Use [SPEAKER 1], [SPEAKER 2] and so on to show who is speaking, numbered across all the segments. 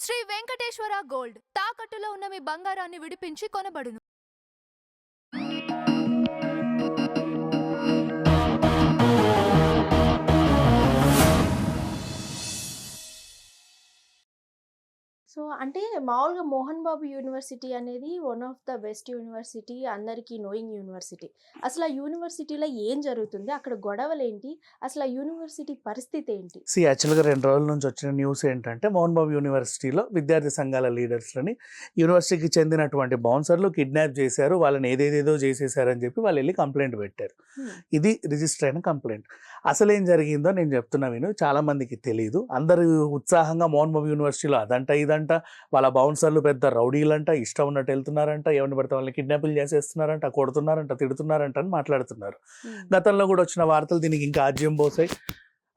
[SPEAKER 1] Shri Venkateswara gold తాకట్టులో ఉన్న మీ బంగారాన్ని విడిపించి కొనబడును.
[SPEAKER 2] సో, అంటే మామూలుగా 'మోహన్ బాబు యూనివర్సిటీ' అనేది one of the best university. అందరికీ నోయింగ్ యూనివర్సిటీ. అసలు ఆ యూనివర్సిటీలో ఏం జరుగుతుంది? అక్కడ గొడవలేంటి? అసలు ఆ యూనివర్సిటీ పరిస్థితి ఏంటి?
[SPEAKER 3] యాక్చువల్గా 2 రోజుల నుంచి వచ్చిన న్యూస్ ఏంటంటే, మోహన్ బాబు యూనివర్సిటీలో విద్యార్థి సంఘాల లీడర్స్‌లని యూనివర్సిటీకి చెందినటువంటి బౌన్సర్లు కిడ్నాప్ చేశారు. వాళ్ళని ఏదేదేదో చేసేసారని చెప్పి వాళ్ళు వెళ్ళి కంప్లెయింట్ పెట్టారు. ఇది రిజిస్టర్ అయిన కంప్లెయింట్. అసలేం జరిగిందో నేను చెప్తున్నా విను. చాలా మందికి తెలియదు. అందరూ ఉత్సాహంగా మోహన్ బాబు యూనివర్సిటీలో అదంట ఇదంట, వాళ్ళ బౌన్సర్లు పెద్ద రౌడీలంట, ఇష్టం ఉన్నట్టు వెళ్తున్నారంట, ఎవరిని పడితే వాళ్ళని కిడ్నాపులు చేసేస్తున్నారంట, కొడుతున్నారంట, తిడుతున్నారంట అని మాట్లాడుతున్నారు. గతంలో కూడా వచ్చిన వార్తలు దీనికి ఇంకా ఆజ్యం పోసాయి.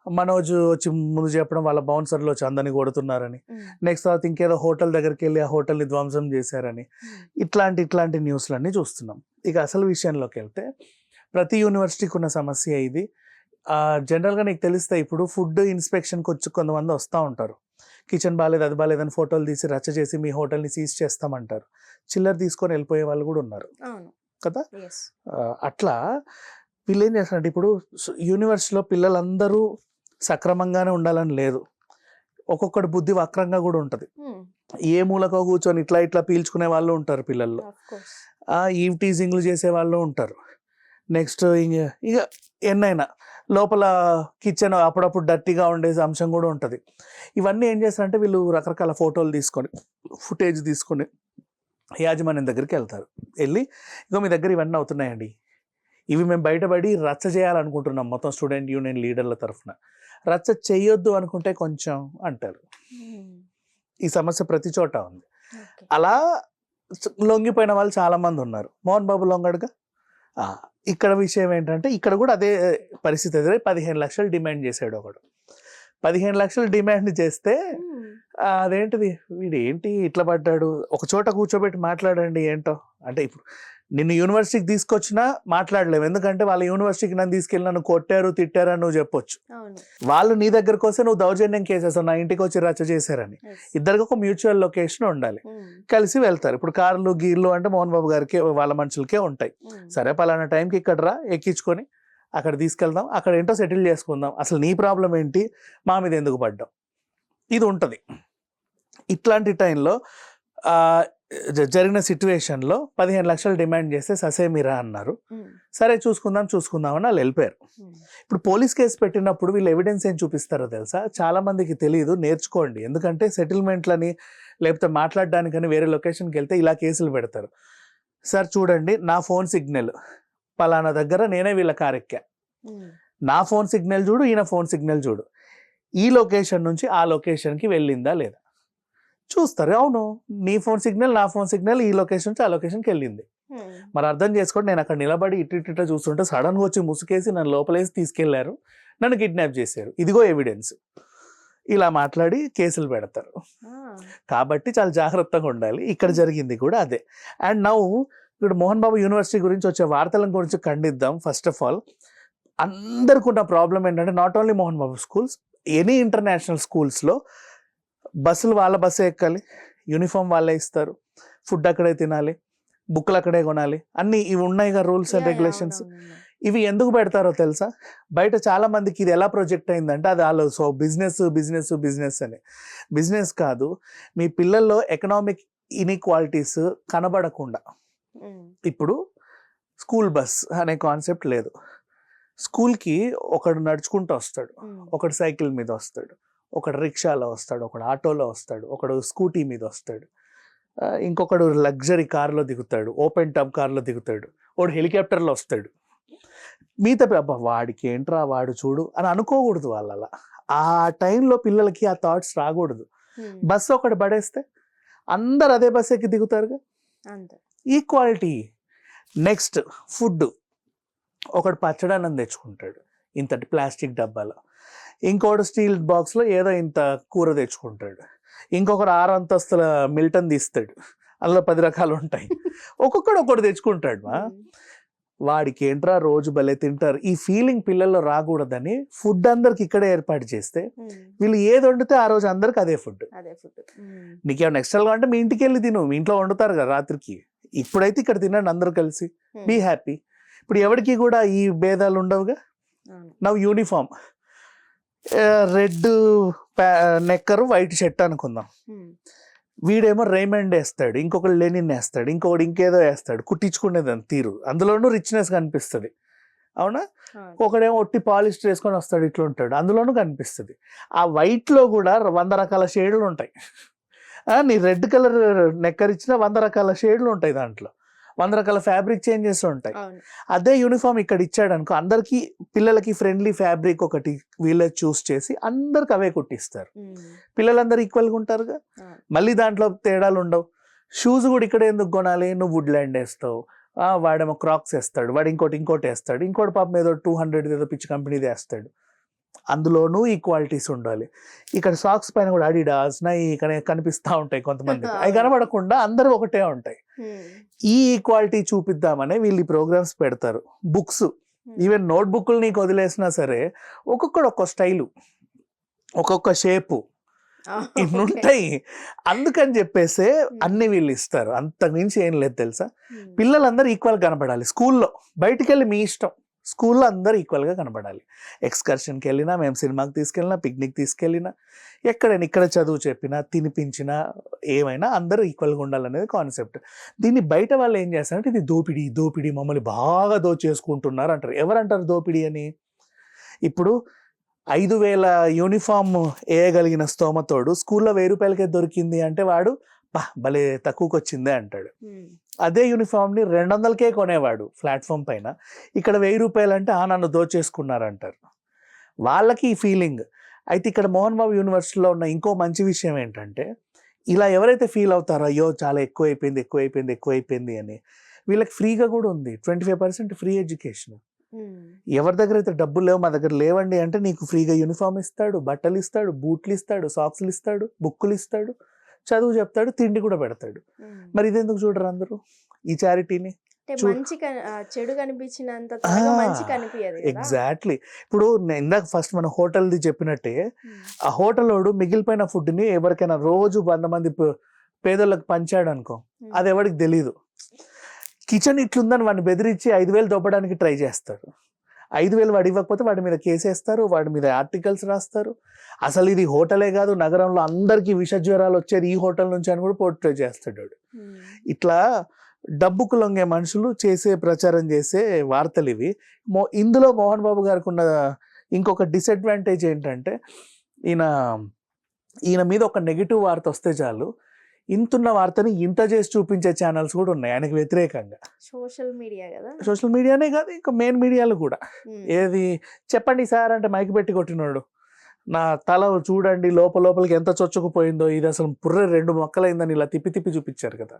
[SPEAKER 3] మనోజ్ వచ్చి ముందు చెప్పడం వాళ్ళ బౌన్సర్లు వచ్చి అందరినీ కొడుతున్నారని, నెక్స్ట్ తర్వాత ఇంకేదో హోటల్ దగ్గరికి వెళ్ళి ఆ హోటల్ని ధ్వంసం చేశారని, ఇట్లాంటి న్యూస్లన్నీ చూస్తున్నాం. ఇక అసలు విషయంలోకి వెళ్తే, ప్రతి యూనివర్సిటీకి ఉన్న సమస్య ఇది. జనరల్గా నీకు తెలిస్తే ఇప్పుడు ఫుడ్ ఇన్స్పెక్షన్కి వచ్చి కొంతమంది వస్తూ ఉంటారు. కిచెన్ బాగాలేదు, అది బాగాలేదని ఫోటోలు తీసి రచ్చ చేసి మీ హోటల్ని సీజ్ చేస్తామంటారు. చిల్లర తీసుకొని వెళ్ళిపోయే వాళ్ళు కూడా ఉన్నారు కదా. అట్లా వీళ్ళు ఏం చేస్తారంటే, ఇప్పుడు యూనివర్సిటీలో పిల్లలందరూ సక్రమంగానే ఉండాలని లేదు. ఒక్కొక్కటి బుద్ధి వక్రంగా కూడా ఉంటుంది. ఏ మూలకో కూర్చొని ఇట్లా పీల్చుకునే వాళ్ళు ఉంటారు పిల్లల్లో. ఈవ్ టీజింగ్లు చేసే వాళ్ళు ఉంటారు. నెక్స్ట్ ఇక ఎన్నైనా లోపల కిచెన్ అప్పుడప్పుడు డర్టీగా ఉండే అంశం కూడా ఉంటుంది. ఇవన్నీ ఏం చేస్తారంటే, వీళ్ళు రకరకాల ఫోటోలు తీసుకొని ఫుటేజ్ తీసుకొని యాజమాన్యం దగ్గరికి వెళ్తారు. వెళ్ళి ఇక మీ దగ్గర ఇవన్నీ అవుతున్నాయండి, ఇవి మేము బయటపడి రచ్చ చేయాలనుకుంటున్నాం మొత్తం స్టూడెంట్ యూనియన్ లీడర్ల తరఫున, రచ్చ చేయొద్దు అనుకుంటే కొంచెం అంటారు. ఈ సమస్య ప్రతి చోట ఉంది. అలా లొంగిపోయిన వాళ్ళు చాలామంది ఉన్నారు. మోహన్ బాబు లొంగడుగా. ఇక్కడ విషయం ఏంటంటే, ఇక్కడ కూడా అదే పరిస్థితి ఎదురై 15 లక్షలు డిమాండ్ చేశాడు ఒకడు. 15 లక్షలు డిమాండ్ చేస్తే అదేంటిది వీడు ఏంటి ఇట్లా పడ్డాడు, ఒక చోట కూర్చోబెట్టి మాట్లాడండి ఏంటో అంటే. ఇప్పుడు నిన్ను యూనివర్సిటీకి తీసుకొచ్చినా మాట్లాడలేవు, ఎందుకంటే వాళ్ళ యూనివర్సిటీకి నన్ను తీసుకెళ్ళి నన్ను కొట్టారు తిట్టారు అని నువ్వు చెప్పొచ్చు. వాళ్ళు నీ దగ్గరకు వస్తే నువ్వు దౌర్జన్యం కేసేస్తావు, నా ఇంటికి వచ్చి రచ్చ చేశారని. ఇద్దరికి ఒక మ్యూచువల్ లొకేషన్ ఉండాలి, కలిసి వెళ్తారు. ఇప్పుడు కార్లు గీర్లు అంటే మోహన్ బాబు గారికి వాళ్ళ మనుషులకే ఉంటాయి. సరే పలానా టైంకి ఇక్కడ రా, ఎక్కించుకొని అక్కడ తీసుకెళ్దాం, అక్కడ ఏంటో సెటిల్ చేసుకుందాం, అసలు నీ ప్రాబ్లం ఏంటి, మా మీద ఎందుకు పడ్డాం, ఇది ఉంటుంది. ఇట్లాంటి టైంలో జరిగిన సిచ్యువేషన్లో 15 లక్షలు డిమాండ్ చేస్తే ససేమిరా అన్నారు. సరే చూసుకుందాం అని వాళ్ళు వెళ్ళిపోయారు. ఇప్పుడు పోలీస్ కేసు పెట్టినప్పుడు వీళ్ళు ఎవిడెన్స్ ఏం చూపిస్తారో తెలుసా, చాలా మందికి తెలియదు, నేర్చుకోండి. ఎందుకంటే సెటిల్మెంట్లని లేకపోతే మాట్లాడడానికని వేరే లొకేషన్కి వెళ్తే ఇలా కేసులు పెడతారు. సార్ చూడండి, నా ఫోన్ సిగ్నల్ పలానా దగ్గర నేనే వీళ్ళ కార్ ఎక్కా, నా ఫోన్ సిగ్నల్ చూడు, ఈయన ఫోన్ సిగ్నల్ చూడు, ఈ లొకేషన్ నుంచి ఆ లొకేషన్కి వెళ్ళిందా లేదా చూస్తారు. అవును, నీ ఫోన్ సిగ్నల్ నా ఫోన్ సిగ్నల్ ఈ లొకేషన్ నుంచి ఆ లొకేషన్కి వెళ్ళింది. మరి అర్థం చేసుకోండి, నేను అక్కడ నిలబడి ఇట్లా చూస్తుంటే సడన్గా వచ్చి ముసుకేసి నన్ను లోపలేసి తీసుకెళ్లారు, నన్ను కిడ్నాప్ చేశారు, ఇదిగో ఎవిడెన్స్, ఇలా మాట్లాడి కేసులు పెడతారు. కాబట్టి చాలా జాగ్రత్తగా ఉండాలి. ఇక్కడ జరిగింది కూడా అదే. అండ్ నౌ ఇప్పుడు మోహన్ బాబు యూనివర్సిటీ గురించి వచ్చే వార్తల గురించి ఖండిద్దాం. ఫస్ట్ ఆఫ్ ఆల్, అందరికి ఉన్న ప్రాబ్లం ఏంటంటే, not only Mohan Babu schools, any international స్కూల్స్లో బస్సులు వాళ్ళ బస్సే ఎక్కాలి, యూనిఫామ్ వాళ్ళే ఇస్తారు, ఫుడ్ అక్కడే తినాలి, బుక్లు అక్కడే కొనాలి, అన్నీ ఇవి ఉన్నాయిగా రూల్స్ అండ్ రెగ్యులేషన్స్. ఇవి ఎందుకు పెడతారో తెలుసా? బయట చాలా మందికి ఇది ఎలా ప్రొజెక్ట్ అయిందంటే, అది వాళ్ళు సో బిజినెస్ అని. బిజినెస్ కాదు, మీ పిల్లల్లో ఎకనామిక్ ఇన్ఈక్వాలిటీస్ కనబడకుండా. ఇప్పుడు స్కూల్ బస్ అనే కాన్సెప్ట్ లేదు. స్కూల్కి ఒకడు నడుచుకుంటూ వస్తాడు, ఒకడు సైకిల్ మీద వస్తాడు, ఒకడు రిక్షాలో వస్తాడు, ఒకడు ఆటోలో వస్తాడు, ఒకడు స్కూటీ మీద వస్తాడు, ఇంకొకడు లగ్జరీ కార్లో దిగుతాడు, ఓపెన్ టబ్ కార్లో దిగుతాడు, వాడు హెలికాప్టర్లో వస్తాడు. మిగతా అబ్బా వాడికి ఏంట్రా వాడు చూడు అని అనుకోకూడదు. వాళ్ళ ఆ టైంలో పిల్లలకి ఆ థాట్స్ రాకూడదు. బస్సు ఒకటి పడేస్తే అందరు అదే బస్ ఎక్కి దిగుతారుగా, ఈక్వాలిటీ. నెక్స్ట్ ఫుడ్, ఒకడు పచ్చడన్నం తెచ్చుకుంటాడు ఇంతటి ప్లాస్టిక్ డబ్బాలో, ఇంకోటి స్టీల్ బాక్స్లో ఏదో ఇంత కూర తెచ్చుకుంటాడు, ఇంకొకరు 6 అంతస్తుల మిల్టన్ తీస్తాడు, అందులో 10 రకాలు ఉంటాయి, ఒక్కొక్కడు ఒకటి తెచ్చుకుంటాడు. వాడికి ఏంట్రా రోజు భలే తింటారు ఈ ఫీలింగ్ పిల్లల్లో రాకూడదని ఫుడ్ అందరికి ఇక్కడే ఏర్పాటు చేస్తే వీళ్ళు ఏది వండితే ఆ రోజు అందరికి అదే ఫుడ్.
[SPEAKER 2] అదే ఫుడ్.
[SPEAKER 3] నీకేమైనా ఎక్స్ట్రా అంటే మీ ఇంటికి వెళ్ళి తిను, మీ ఇంట్లో వండుతారు కదా రాత్రికి, ఇప్పుడైతే ఇక్కడ తినండి అందరూ కలిసి, బీ హ్యాపీ. ఇప్పుడు ఎవరికి కూడా ఈ భేదాలు ఉండవుగా. నవ్ యూనిఫామ్ రెడ్ నెక్కరు వైట్ షర్ట్ అనుకుందాం, వీడేమో రేమండ్ వేస్తాడు, ఇంకొకడు లెనిన్ వేస్తాడు, ఇంకొకటి ఇంకేదో వేస్తాడు, కుట్టించుకునేది అని తీరు, అందులోనూ రిచ్నెస్ కనిపిస్తుంది అవునా. ఒకడేమో ఒట్టి పాలిస్టర్ వేసుకొని వస్తాడు, ఇట్లా ఉంటాడు, అందులోనూ కనిపిస్తుంది. ఆ వైట్లో కూడా 100 రకాల షేడ్లు ఉంటాయి. నీ రెడ్ కలర్ నెక్కర్ ఇచ్చిన 100 రకాల షేడ్లు ఉంటాయి, దాంట్లో 100 రకాల ఫ్యాబ్రిక్ చేంజెస్ ఉంటాయి. అదే యూనిఫామ్ ఇక్కడ ఇచ్చాడు అనుకో, అందరికి పిల్లలకి ఫ్రెండ్లీ ఫ్యాబ్రిక్ ఒకటి వీళ్ళే చూస్ చేసి అందరికి అవే కుట్టిస్తారు. పిల్లలందరూ ఈక్వల్గా ఉంటారుగా, మళ్ళీ దాంట్లో తేడాలు ఉండవు. షూస్ కూడా ఇక్కడ ఎందుకు కొనాలి, నువ్వు వుడ్లాండ్ వేస్తావు, వాడేమో క్రాక్స్ వేస్తాడు, వాడు ఇంకోటి వేస్తాడు, ఇంకోటి పాపం ఏదో 200 ఏదో పిచ్చి కంపెనీది వేస్తాడు. అందులోనూ ఈక్వాలిటీస్ ఉండాలి. ఇక్కడ సాక్స్ పైన కూడా అడిడాస్ కనిపిస్తూ ఉంటాయి కొంతమంది, అవి కనబడకుండా అందరూ ఒకటే ఉంటాయి. ఈ ఈక్వాలిటీ చూపిద్దామనే వీళ్ళు ఈ ప్రోగ్రామ్స్ పెడతారు. బుక్స్ ఈవెన్ నోట్ బుక్లు నీకు వదిలేసినా సరే ఒక్కొక్క స్టైలు, ఒక్కొక్క షేపు ఇన్ని ఉంటాయి. అందుకని చెప్పేసే అన్ని వీళ్ళు ఇస్తారు, అంతకు మించి ఏం లేదు తెలుసా. పిల్లలందరూ ఈక్వల్ కనపడాలి స్కూల్లో, బయటికి వెళ్ళి మీ ఇష్టం, స్కూల్లో అందరూ ఈక్వల్గా కనబడాలి. ఎక్స్కర్షన్కి వెళ్ళినా, మేము సినిమాకి తీసుకెళ్ళినా, పిక్నిక్ తీసుకెళ్ళినా, ఎక్కడైనా ఇక్కడ చదువు చెప్పినా, తినిపించినా, ఏమైనా అందరూ ఈక్వల్గా ఉండాలనేది కాన్సెప్ట్. దీన్ని బయట వాళ్ళు ఏం చేస్తారంటే ఇది దోపిడీ మమ్మల్ని బాగా దోచేసుకుంటున్నారు అంటారు. ఎవరంటారు దోపిడీ అని? ఇప్పుడు 5,000 యూనిఫామ్ వేయగలిగిన స్తోమతోడు స్కూల్లో 1,000 రూపాయలకే దొరికింది అంటే వాడు భలే తక్కువకి వచ్చిందే అంటాడు. అదే యూనిఫామ్ని 200కే కొనేవాడు ప్లాట్ఫామ్ పైన, ఇక్కడ 1,000 రూపాయలు అంటే నన్ను దోచేసుకున్నారంటారు. వాళ్ళకి ఈ ఫీలింగ్. అయితే ఇక్కడ మోహన్ బాబు యూనివర్సిటీలో ఉన్న ఇంకో మంచి విషయం ఏంటంటే, ఇలా ఎవరైతే ఫీల్ అవుతారో అయ్యో చాలా ఎక్కువైపోయింది అని, వీళ్ళకి ఫ్రీగా కూడా ఉంది 25% ఫ్రీ ఎడ్యుకేషన్. ఎవరి దగ్గర అయితే డబ్బులు లేవు, మా దగ్గర లేవండి అంటే నీకు ఫ్రీగా యూనిఫామ్ ఇస్తాడు, బట్టలు ఇస్తాడు, బూట్లు ఇస్తాడు, సాక్స్లు ఇస్తాడు, బుక్కులు ఇస్తాడు, చదువు చెప్తాడు, తిండి కూడా పెడతాడు. మరి ఇదెందుకు చూడరు అందరూ ఈ చారిటీని?
[SPEAKER 2] చెడు కనిపించినంత మంచి కనిపించదు.
[SPEAKER 3] ఎగ్జాక్ట్లీ. ఇప్పుడు ఇందాక ఫస్ట్ మన హోటల్ది చెప్పినట్టే, ఆ హోటల్ వాడు మిగిలిపోయిన ఫుడ్ని ఎవరికైనా రోజు 100 మంది పేదోళ్ళకి పంచాడు అనుకో, అది ఎవరికి తెలీదు. కిచెన్ ఇట్లుందని వాడిని బెదిరించి 5,000 దొబ్బడానికి ట్రై చేస్తాడు. 5,000 వాడు ఇవ్వకపోతే వాడి మీద కేసేస్తారు, వాడి మీద ఆర్టికల్స్ రాస్తారు. అసలు ఇది హోటలే కాదు, నగరంలో అందరికీ విష జ్వరాలు వచ్చేది ఈ హోటల్ నుంచి అని కూడా పోర్ట్రే చేస్తాడు. ఇట్లా డబ్బుకు లొంగే మనుషులు చేసే ప్రచారం చేసే వార్తలు ఇవి. ఇందులో మోహన్ బాబు గారికి ఉన్న ఇంకొక డిసడ్వాంటేజ్ ఏంటంటే, ఈయన మీద ఒక నెగిటివ్ వార్త వస్తే చాలు, ఇంతున్న వార్తని ఇంత చేసి చూపించే ఛానల్స్ కూడా ఉన్నాయి ఆయనకు వ్యతిరేకంగా.
[SPEAKER 2] సోషల్ మీడియా కదా,
[SPEAKER 3] సోషల్ మీడియానే కాదు, ఇంకా మెయిన్ మీడియాలు కూడా. ఏది చెప్పండి సార్ అంటే మైక్ పెట్టి కొట్టినాడు, నా తల చూడండి లోపలికి ఎంత చొచ్చుకుపోయిందో, ఇది అసలు పుర్రె 2 మొక్కలైందని ఇలా తిప్పి చూపించారు కదా.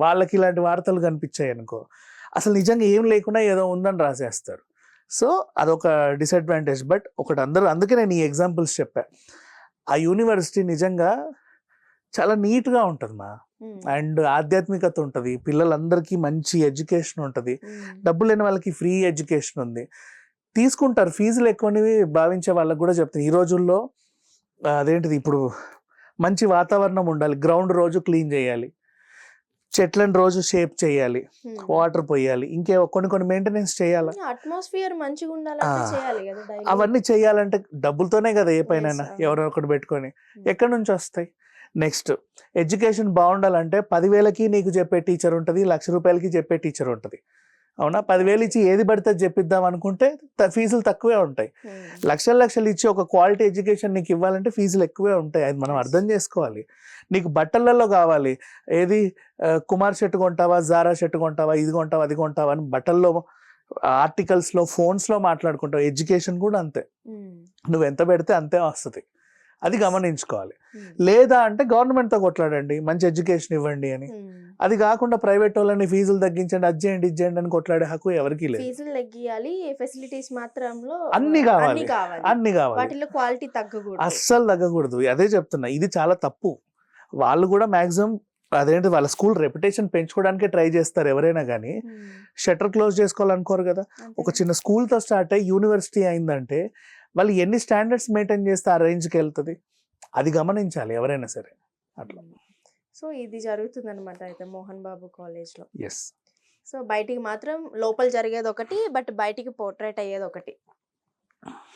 [SPEAKER 3] వాళ్ళకి ఇలాంటి వార్తలు కనిపించాయి అనుకో, అసలు నిజంగా ఏం లేకుండా ఏదో ఉందని రాసేస్తారు. సో అదొక డిసడ్వాంటేజ్. బట్ ఒకటి అందుకే నేను ఈ ఎగ్జాంపుల్స్ చెప్పా. ఆ యూనివర్సిటీ నిజంగా చాలా నీట్గా ఉంటుంది అండ్ ఆధ్యాత్మికత ఉంటుంది, పిల్లలందరికీ మంచి ఎడ్యుకేషన్ ఉంటుంది, డబ్బు లేని వాళ్ళకి ఫ్రీ ఎడ్యుకేషన్ ఉంది. తీసుకుంటారు ఫీజులు ఎక్కువని భావించే వాళ్ళకి కూడా చెప్తాను. ఈ రోజుల్లో అదేంటిది, ఇప్పుడు మంచి వాతావరణం ఉండాలి, గ్రౌండ్ రోజు క్లీన్ చేయాలి, చెట్లను రోజు షేప్ చేయాలి, వాటర్ పోయాలి, ఇంకే కొన్ని మెయింటెనెన్స్ చేయాలి,
[SPEAKER 2] అట్మాస్ఫియర్ మంచిగా ఉండాలంటే చేయాలి కదా.
[SPEAKER 3] అవన్నీ చేయాలంటే డబ్బులతోనే కదా ఏ పైన ఎవరో ఒకటి పెట్టుకొని, ఎక్కడి నుంచి వస్తాయి? నెక్స్ట్ ఎడ్యుకేషన్ బాగుండాలంటే 10,000కి నీకు చెప్పే టీచర్ ఉంటుంది, 1,00,000 రూపాయలకి చెప్పే టీచర్ ఉంటుంది. అవునా? 10,000 ఇచ్చి ఏది పడితే చెప్పిద్దాం అనుకుంటే ఫీజులు తక్కువే ఉంటాయి. లక్షలు ఇచ్చి ఒక క్వాలిటీ ఎడ్యుకేషన్ నీకు ఇవ్వాలంటే ఫీజులు ఎక్కువే ఉంటాయి. అది మనం అర్థం చేసుకోవాలి. నీకు బట్టలలో కావాలి, ఏది కుమార్ షర్ట్ కొంటావా, జారా షర్ట్ కొంటావా, ఇది కొంటావా, అది కొంటావా అని బట్టల్లో, ఆర్టికల్స్లో, ఫోన్స్లో మాట్లాడుకుంటావు. ఎడ్యుకేషన్ కూడా అంతే, నువ్వు ఎంత పెడితే అంతే వస్తుంది. అది గమనించుకోవాలి. లేదా అంటే గవర్నమెంట్తో కొట్లాడండి, మంచి ఎడ్యుకేషన్ ఇవ్వండి అని. అది కాకుండా ప్రైవేట్ వాళ్ళని ఫీజులు తగ్గించండి, అది చేయండి, ఇది చేయండి అని కొట్లాడే హక్కు ఎవరికి లేదు.
[SPEAKER 2] ఫీజులు తగ్గియాలి, ఫెసిలిటీస్ మాత్రంలో
[SPEAKER 3] అన్ని కావాలి,
[SPEAKER 2] వాటిలో క్వాలిటీ తగ్గకూడదు,
[SPEAKER 3] అస్సలు తగ్గకూడదు. అదే చెప్తున్నా, ఇది చాలా తప్పు. వాళ్ళు కూడా మాక్సిమం అదేంటి వాళ్ళ స్కూల్ రెప్యుటేషన్ పెంచుకోవడానికే ట్రై చేస్తారు ఎవరైనా కానీ, షట్టర్ క్లోజ్ చేసుకోవాలనుకోరు కదా. ఒక చిన్న స్కూల్తో స్టార్ట్ అయ్యి యూనివర్సిటీ అయిందంటే వాళ్ళు ఎన్ని స్టాండర్డ్స్ మెయింటైన్ చేస్తే ఆ రేంజ్కి వెళ్తుంది, అది గమనించాలి ఎవరైనా సరే. అట్లా.
[SPEAKER 2] సో ఇది జరుగుతుంది అనమాట అయితే మోహన్ బాబు కాలేజ్లో.
[SPEAKER 3] ఎస్.
[SPEAKER 2] సో బయటికి మాత్రం లోపల జరిగేది ఒకటి, బట్ బయటికి పోర్ట్రేట్ అయ్యేది ఒకటి.